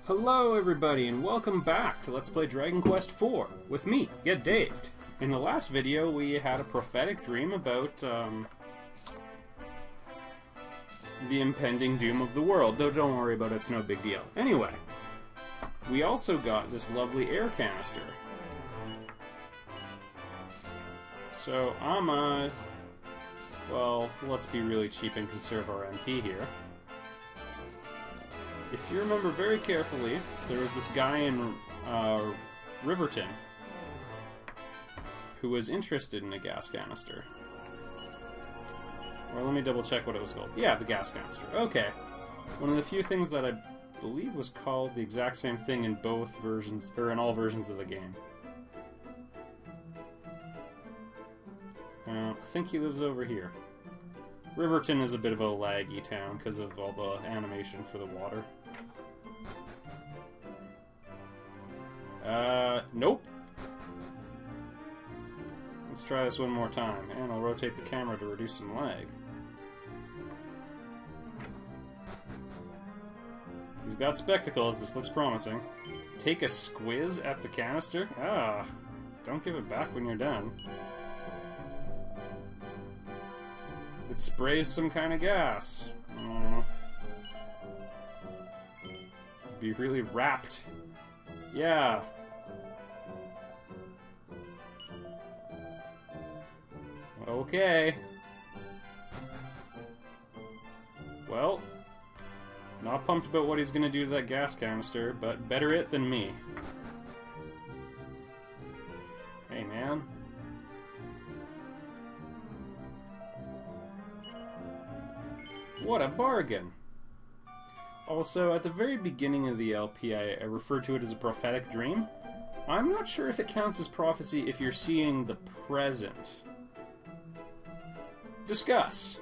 Hello everybody and welcome back to Let's Play Dragon Quest IV with me, Get Daved. In the last video we had a prophetic dream about the impending doom of the world, though don't worry about it, it's no big deal. Anyway, we also got this lovely air canister. So well, let's be really cheap and conserve our MP here. If you remember very carefully, there was this guy in Riverton who was interested in a gas canister. Or let me double check what it was called. Yeah, the gas canister. Okay. One of the few things that I believe was called the exact same thing in both versions, or in all versions of the game. I think he lives over here. Riverton is a bit of a laggy town because of all the animation for the water. Nope. Let's try this one more time, and I'll rotate the camera to reduce some lag. He's got spectacles, this looks promising. Take a squiz at the canister? Ah, don't give it back when you're done. It sprays some kind of gas. Be really wrapped. Yeah. Okay. Well, not pumped about what he's gonna do to that gas canister, but better it than me. Hey, man. What a bargain! Also, at the very beginning of the LP, I referred to it as a prophetic dream. I'm not sure if it counts as prophecy if you're seeing the present. Discuss!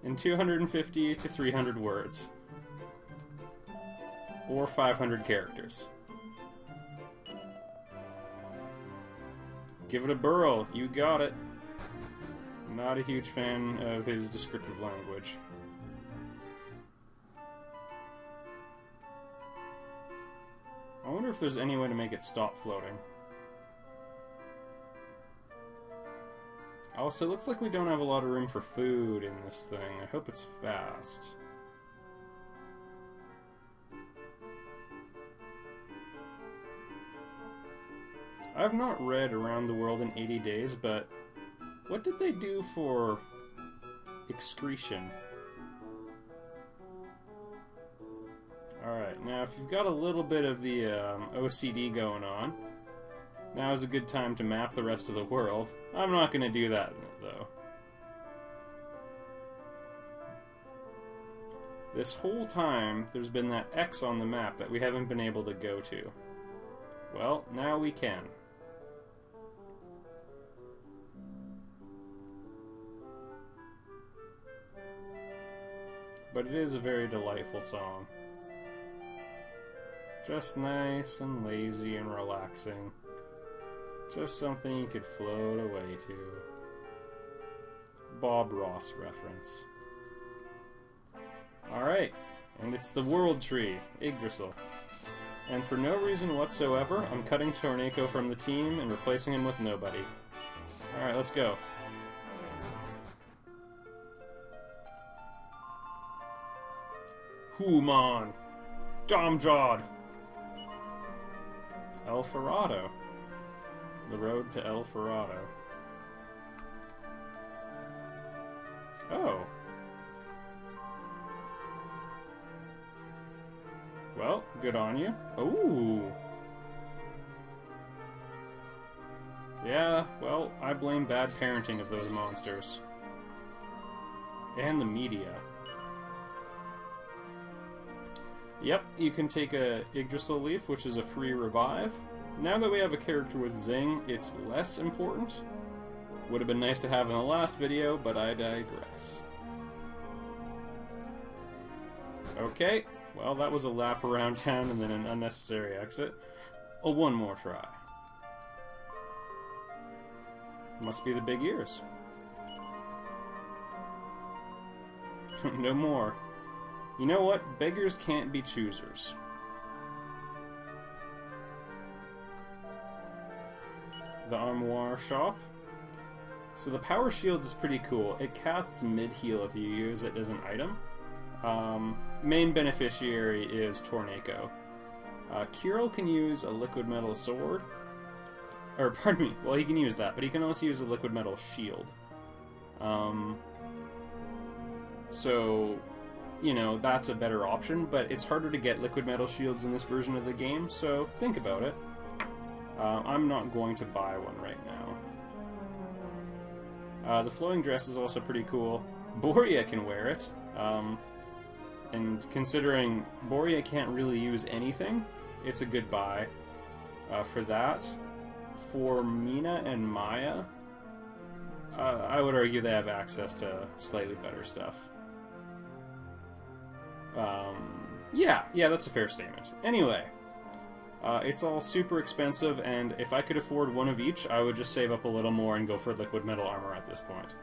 In 250 to 300 words. Or 500 characters. Give it a burl, you got it. Not a huge fan of his descriptive language. I wonder if there's any way to make it stop floating. Also, it looks like we don't have a lot of room for food in this thing. I hope it's fast. I've not read Around the World in 80 Days, but what did they do for excretion? Alright, now if you've got a little bit of the OCD going on, now is a good time to map the rest of the world. I'm not going to do that, though. This whole time, there's been that X on the map that we haven't been able to go to. Well, now we can. But it is a very delightful song. Just nice and lazy and relaxing. Just something you could float away to. Bob Ross reference. Alright, and it's the World Tree, Yggdrasil. And for no reason whatsoever, I'm cutting Torneko from the team and replacing him with nobody. Alright, let's go. Human! Domjod! El Ferrado. The road to El Ferrado. Oh. Well, good on you. Ooh. Yeah, well, I blame bad parenting of those monsters. And the media. Yep, you can take a Yggdrasil leaf, which is a free revive. Now that we have a character with Zing, it's less important. Would have been nice to have in the last video, but I digress. Okay, well that was a lap around town and then an unnecessary exit. Oh, one more try. Must be the big ears. No more. You know what? Beggars can't be choosers. the armoire shop. So the power shield is pretty cool. It casts mid-heal if you use it as an item. Main beneficiary is Torneko. Kirill can use a liquid metal sword. Or, pardon me, well, he can use that, but he can also use a liquid metal shield. So, you know, that's a better option, but it's harder to get liquid metal shields in this version of the game, so think about it. I'm not going to buy one right now. The flowing dress is also pretty cool. Boria can wear it, and considering Boria can't really use anything, it's a good buy for that. For Mina and Maya, I would argue they have access to slightly better stuff. Yeah, that's a fair statement. Anyway, it's all super expensive, and if I could afford one of each, I would just save up a little more and go for liquid metal armor at this point.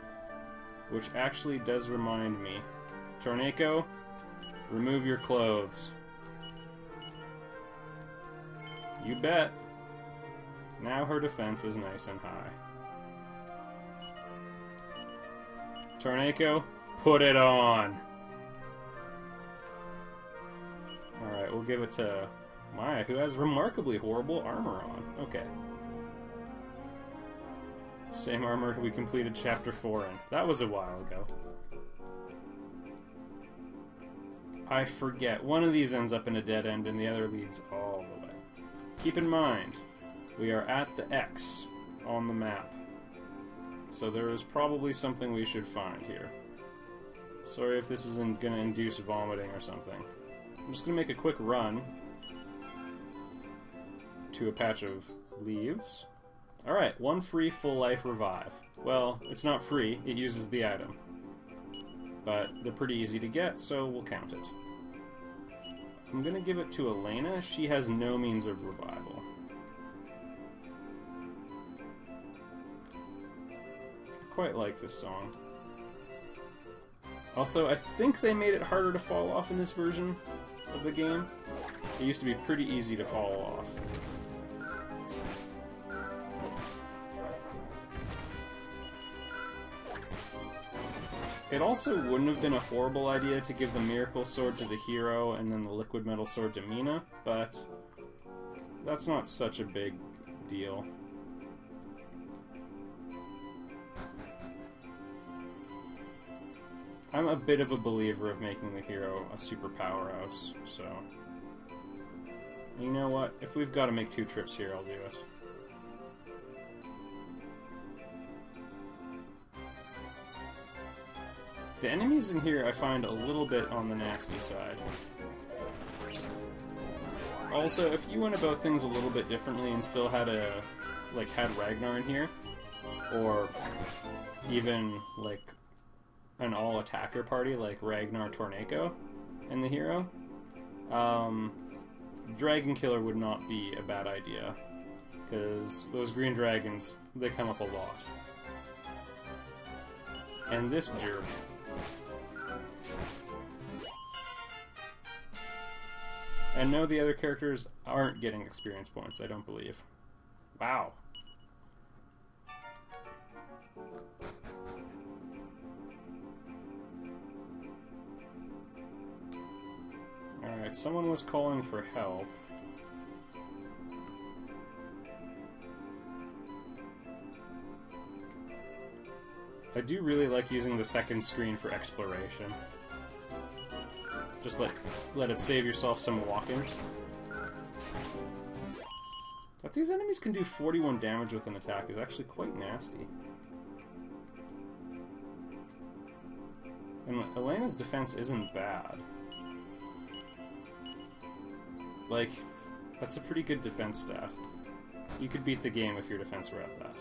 Which actually does remind me. Torneko, remove your clothes. You bet. Now her defense is nice and high. Torneko, put it on! Alright, we'll give it to Maya, who has remarkably horrible armor on. Okay. Same armor we completed Chapter 4 in. That was a while ago. I forget. One of these ends up in a dead end and the other leads all the way. Keep in mind, we are at the X on the map. So there is probably something we should find here. Sorry if this isn't going to induce vomiting or something. I'm just going to make a quick run to a patch of leaves. Alright, one free full life revive. Well, it's not free, it uses the item. But they're pretty easy to get, so we'll count it. I'm going to give it to Elena. She has no means of revival. I quite like this song. Also, I think they made it harder to fall off in this version of the game. It used to be pretty easy to fall off. It also wouldn't have been a horrible idea to give the Miracle Sword to the hero and then the Liquid Metal Sword to Mina, but that's not such a big deal. I'm a bit of a believer of making the hero a super powerhouse, so... You know what? If we've got to make 2 trips here, I'll do it. The enemies in here I find a little bit on the nasty side. Also, if you went about things a little bit differently and still had had Ragnar in here, or even like an all-attacker party like Ragnar Torneko and the hero, Dragon Killer would not be a bad idea, because those green dragons, they come up a lot. And this jerk. And no, the other characters aren't getting experience points, I don't believe. Wow. Alright, someone was calling for help. I do really like using the second screen for exploration. Just let it save yourself some walking. But these enemies can do 41 damage with an attack is actually quite nasty. And Elena's defense isn't bad. Like, that's a pretty good defense stat. You could beat the game if your defense were at that.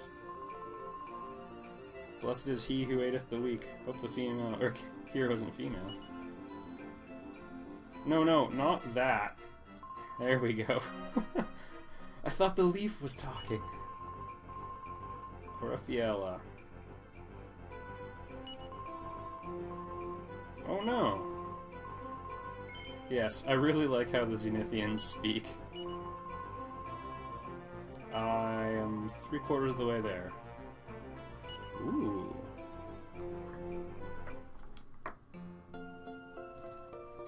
Blessed is he who aideth the weak. Hope the female, or hero isn't female. No, not that. There we go. I thought the leaf was talking. Raffaella. Oh no. Yes, I really like how the Zenithians speak. I am I'm 3/4 of the way there. Ooh.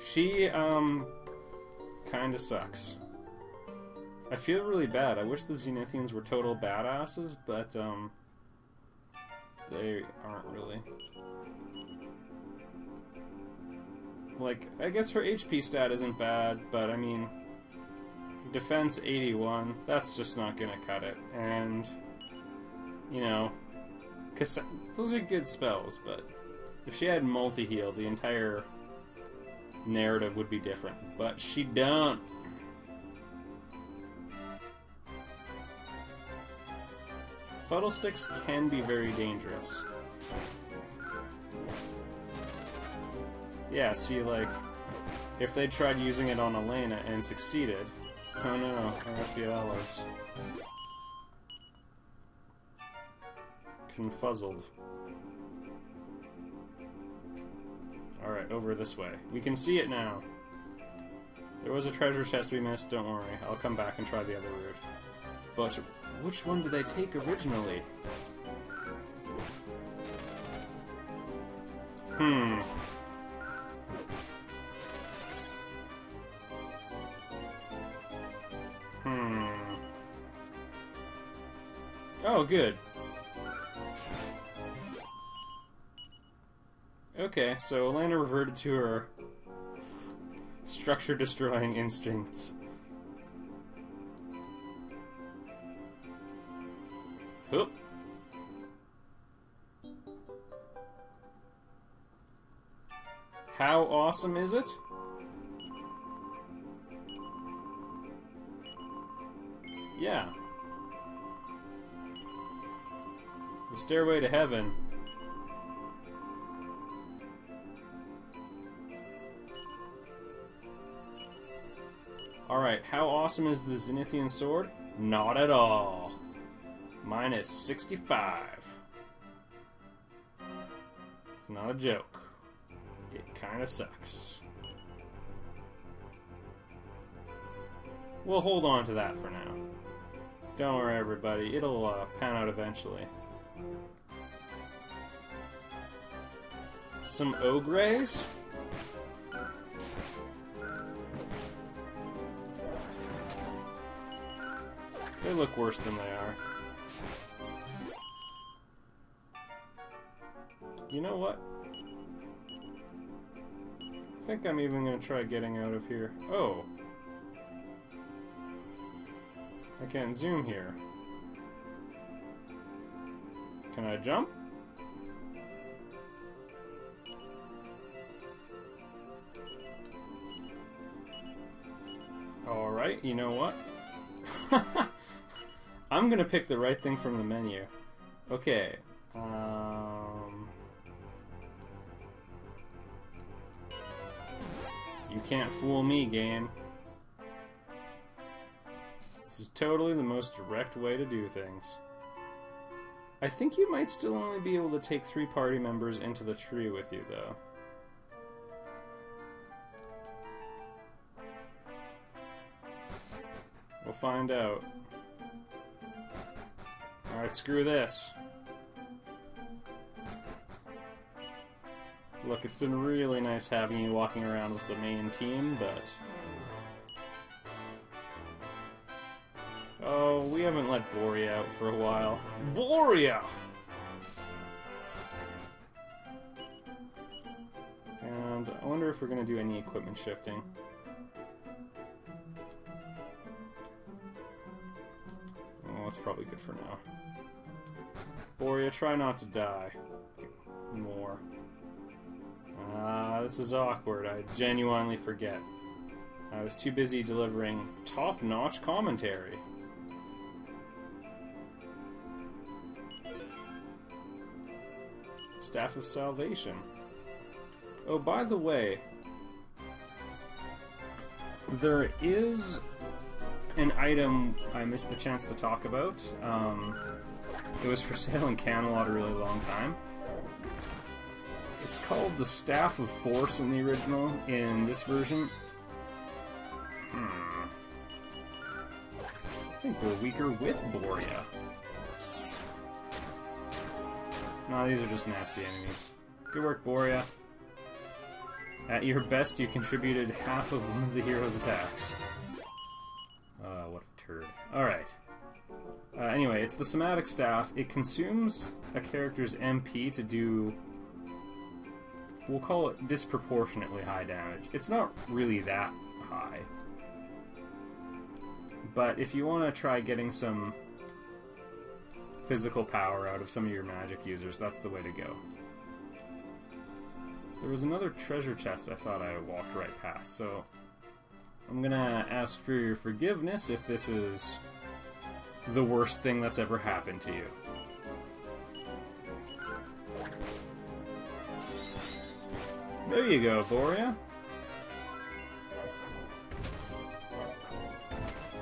She, kinda sucks. I feel really bad. I wish the Zenithians were total badasses, but, they aren't really. Like, I guess her HP stat isn't bad, but I mean, defense 81, that's just not gonna cut it. And, you know, cause those are good spells, but if she had multi-heal, the entire narrative would be different. But she don't. Fuddle sticks can be very dangerous. Yeah, see, like, if they tried using it on Elena and succeeded, oh no, RFL is confuzzled. Alright, over this way. We can see it now. There was a treasure chest we missed, don't worry. I'll come back and try the other route. But which one did I take originally? Oh, good. Okay, so Elena reverted to her structure-destroying instincts. Oop. How awesome is it? Yeah. The stairway to heaven. Alright, how awesome is the Zenithian sword? Not at all. Mine is 65. It's not a joke. It kinda sucks. We'll hold on to that for now. Don't worry, everybody. It'll pan out eventually. Some ogres? They look worse than they are. You know what? I think I'm even going to try getting out of here. Oh. I can't zoom here. Can I jump? Alright, you know what? I'm gonna pick the right thing from the menu. Okay. You can't fool me, game. This is totally the most direct way to do things. I think you might still only be able to take 3 party members into the tree with you, though. We'll find out. Alright, screw this. Look, it's been really nice having you walking around with the main team, but... Oh, we haven't let Boria out for a while. Boria! And I wonder if we're going to do any equipment shifting. Oh, that's probably good for now. Boria, try not to die. More. This is awkward. I genuinely forget. I was too busy delivering top-notch commentary. Staff of Salvation. Oh, by the way, there is an item I missed the chance to talk about. It was for sale in Camelot a really long time. It's called the Staff of Force in the original. In this version, I think we're weaker with Boria. No, these are just nasty enemies. Good work, Borea. At your best, you contributed half of one of the hero's attacks. What a turd. Alright. Anyway, it's the somatic staff. It consumes a character's MP to do... we'll call it disproportionately high damage. It's not really that high. But if you want to try getting some physical power out of some of your magic users, that's the way to go. There was another treasure chest I thought I walked right past, so I'm gonna ask for your forgiveness if this is the worst thing that's ever happened to you. There you go, Borea.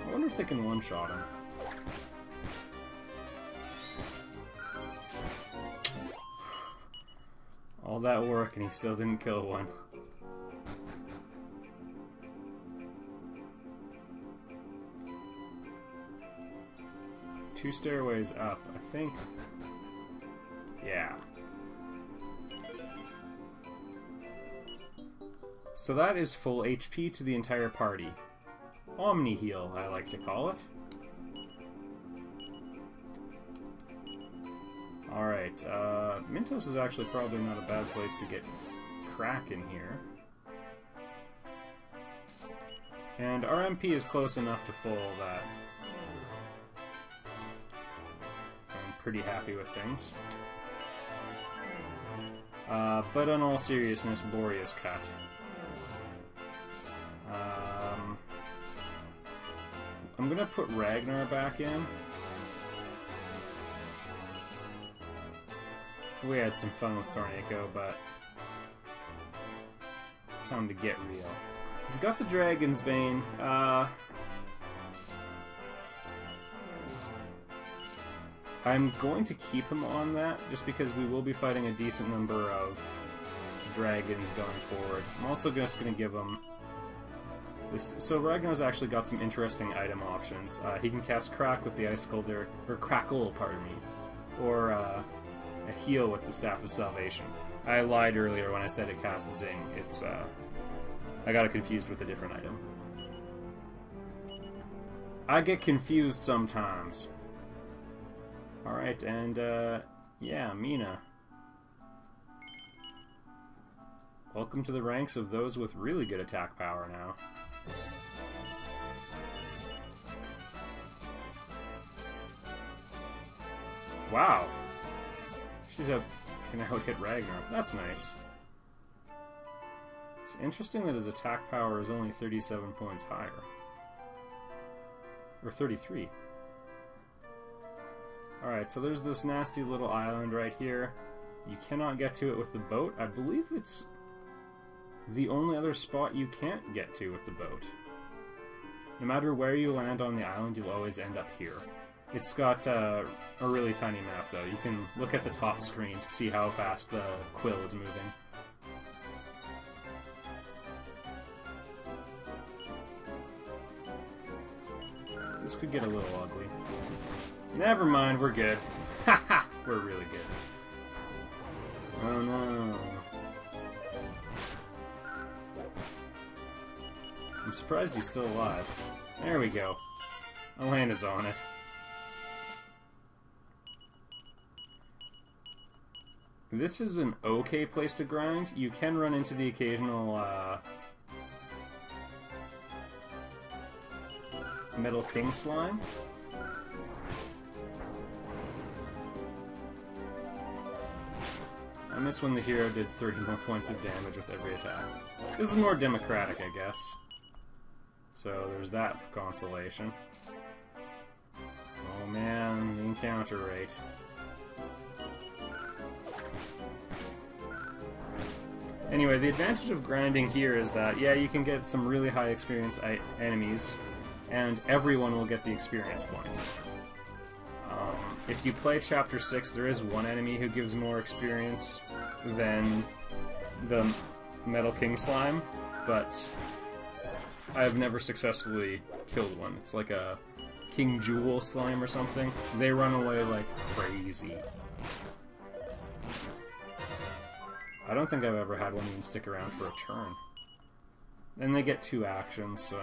I wonder if they can one-shot him. All that work and he still didn't kill one. Two stairways up, I think. Yeah. So that is full HP to the entire party. Omni heal, I like to call it. Alright, Mintos is actually probably not a bad place to get crack in here. And our MP is close enough to full that I'm pretty happy with things. But in all seriousness, Borea's cut. I'm gonna put Ragnar back in. We had some fun with Tornado, but time to get real. He's got the Dragon's Bane. I'm going to keep him on that, just because we will be fighting a decent number of dragons going forward. I'm also just going to give him this. So Ragnar's actually got some interesting item options. He can cast Crack with the Icicle there, or Crackle, pardon me, or a heal with the Staff of Salvation. I lied earlier when I said it casts Zing. It's I got it confused with a different item. I get confused sometimes. Alright, and yeah, Mina. Welcome to the ranks of those with really good attack power now. Wow! She's can out-hit Ragnar. That's nice. It's interesting that his attack power is only 37 points higher. Or 33. Alright, so there's this nasty little island right here. You cannot get to it with the boat. I believe it's the only other spot you can't get to with the boat. No matter where you land on the island, you'll always end up here. It's got a really tiny map, though. You can look at the top screen to see how fast the quill is moving. This could get a little ugly. Never mind, we're good. Haha! We're really good. Oh no. I'm surprised he's still alive. There we go. Elena's on it. This is an okay place to grind. You can run into the occasional Metal King slime. I miss when the hero did 30 more points of damage with every attack. This is more democratic, I guess. So there's that for consolation. Oh man, the encounter rate. Anyway, the advantage of grinding here is that, yeah, you can get some really high experience enemies, and everyone will get the experience points. If you play Chapter 6, there is one enemy who gives more experience than the Metal King Slime, but I've never successfully killed one. It's like a King Jewel Slime or something. They run away like crazy. I don't think I've ever had one even stick around for a turn. And they get 2 actions, so...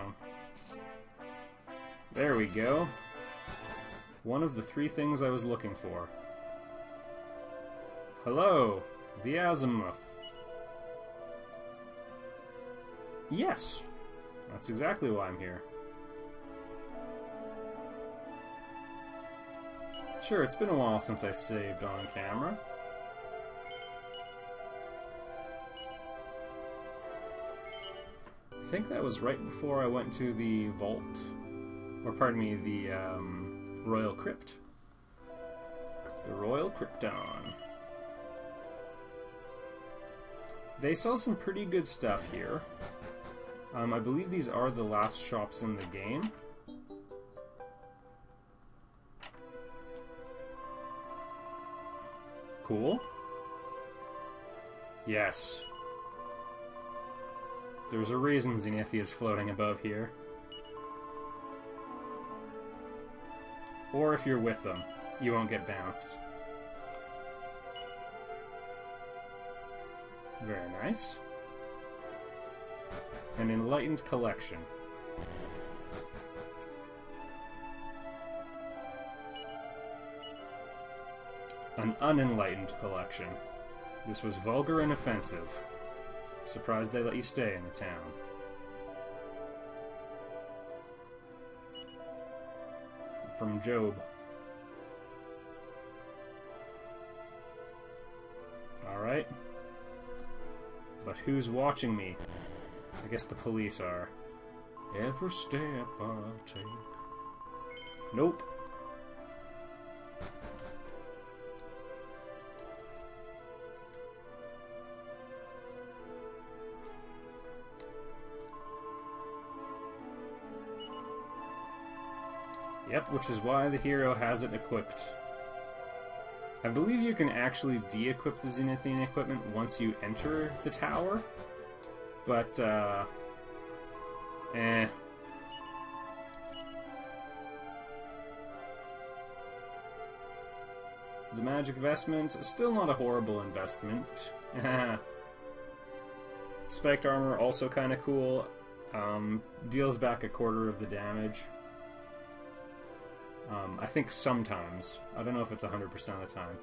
There we go. One of the 3 things I was looking for. Hello, the Azimuth. Yes, that's exactly why I'm here. Sure, it's been a while since I saved on camera. I think that was right before I went to the vault. Or pardon me, the Royal Crypt. The Royal Krypton. They sell some pretty good stuff here. I believe these are the last shops in the game. Cool. Yes. There's a reason Zenithia is floating above here. Or if you're with them, you won't get bounced. Very nice. An enlightened collection. An unenlightened collection. This was vulgar and offensive. Surprised they let you stay in the town. From Job. Alright. But who's watching me? I guess the police are. Every step I take. Nope. Yep, which is why the hero has it equipped. I believe you can actually de-equip the Zenithian equipment once you enter the tower, but, eh. The magic vestment is still not a horrible investment. Spiked armor, also kind of cool. Deals back 1/4 of the damage. I think sometimes. I don't know if it's 100% of the time.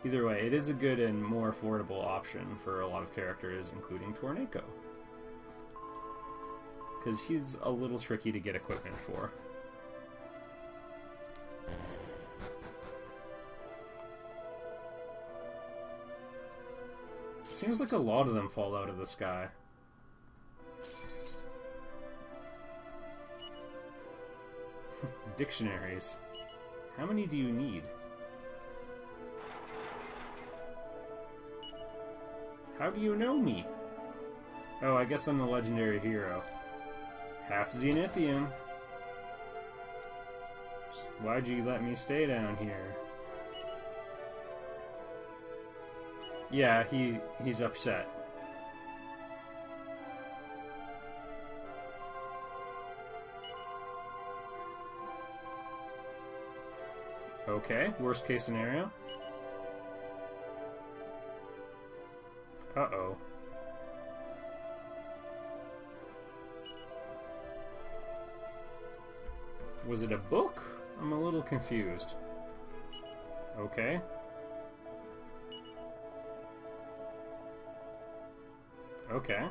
Either way, it is a good and more affordable option for a lot of characters, including Torneko. Because he's a little tricky to get equipment for. Seems like a lot of them fall out of the sky. Dictionaries. How many do you need? How do you know me? Oh, I guess I'm the legendary hero. Half Zenithian. Why'd you let me stay down here? Yeah, he's upset. Okay, worst case scenario. Uh-oh. Was it a book? I'm a little confused. Okay. Okay.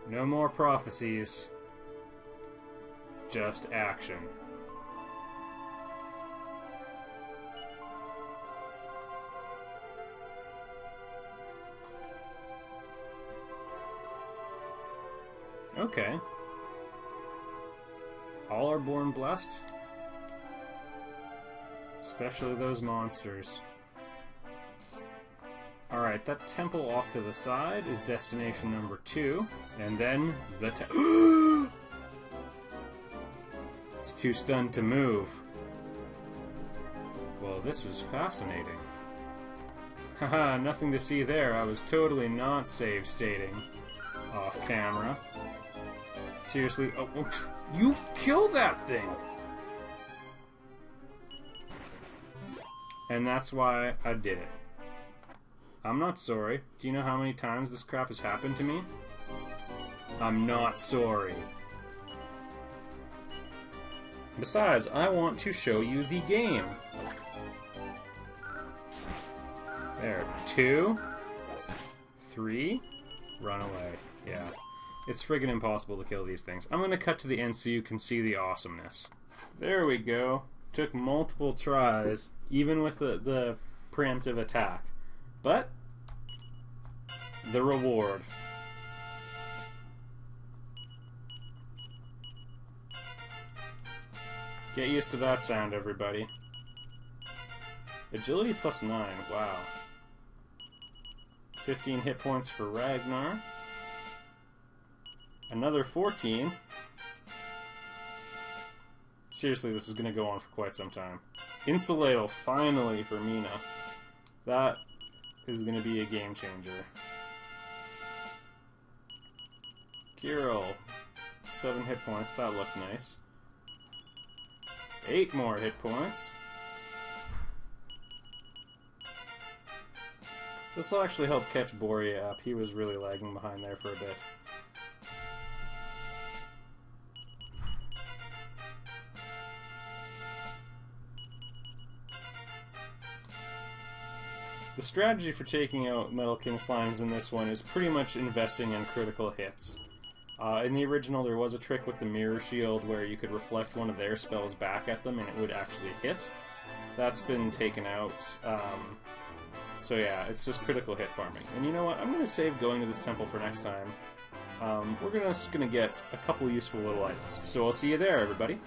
No more prophecies. Just action. Okay. All are born blessed. Especially those monsters. Alright, that temple off to the side is destination number 2. And then the It's too stunned to move. Well, this is fascinating. Haha, nothing to see there. I was totally not save stating. Off camera. Seriously, oh, you kill that thing! And that's why I did it. I'm not sorry. Do you know how many times this crap has happened to me? I'm not sorry. Besides, I want to show you the game. There. 2, 3, run away. Yeah. It's friggin' impossible to kill these things. I'm gonna cut to the end so you can see the awesomeness. There we go. Took multiple tries, even with the preemptive attack. But, the reward. Get used to that sound, everybody. Agility plus 9, wow. 15 hit points for Ragnar. Another 14. Seriously, this is going to go on for quite some time. Insulato, finally, for Mina. That is going to be a game changer. Kirill, 7 hit points, that looked nice. 8 more hit points. This will actually help catch Boria up. He was really lagging behind there for a bit. The strategy for taking out Metal King Slimes in this one is pretty much investing in critical hits. In the original, there was a trick with the Mirror Shield where you could reflect one of their spells back at them and it would actually hit. That's been taken out. So yeah, it's just critical hit farming. And you know what? I'm going to save going to this temple for next time. We're just going to get a couple useful little items. So I'll see you there, everybody.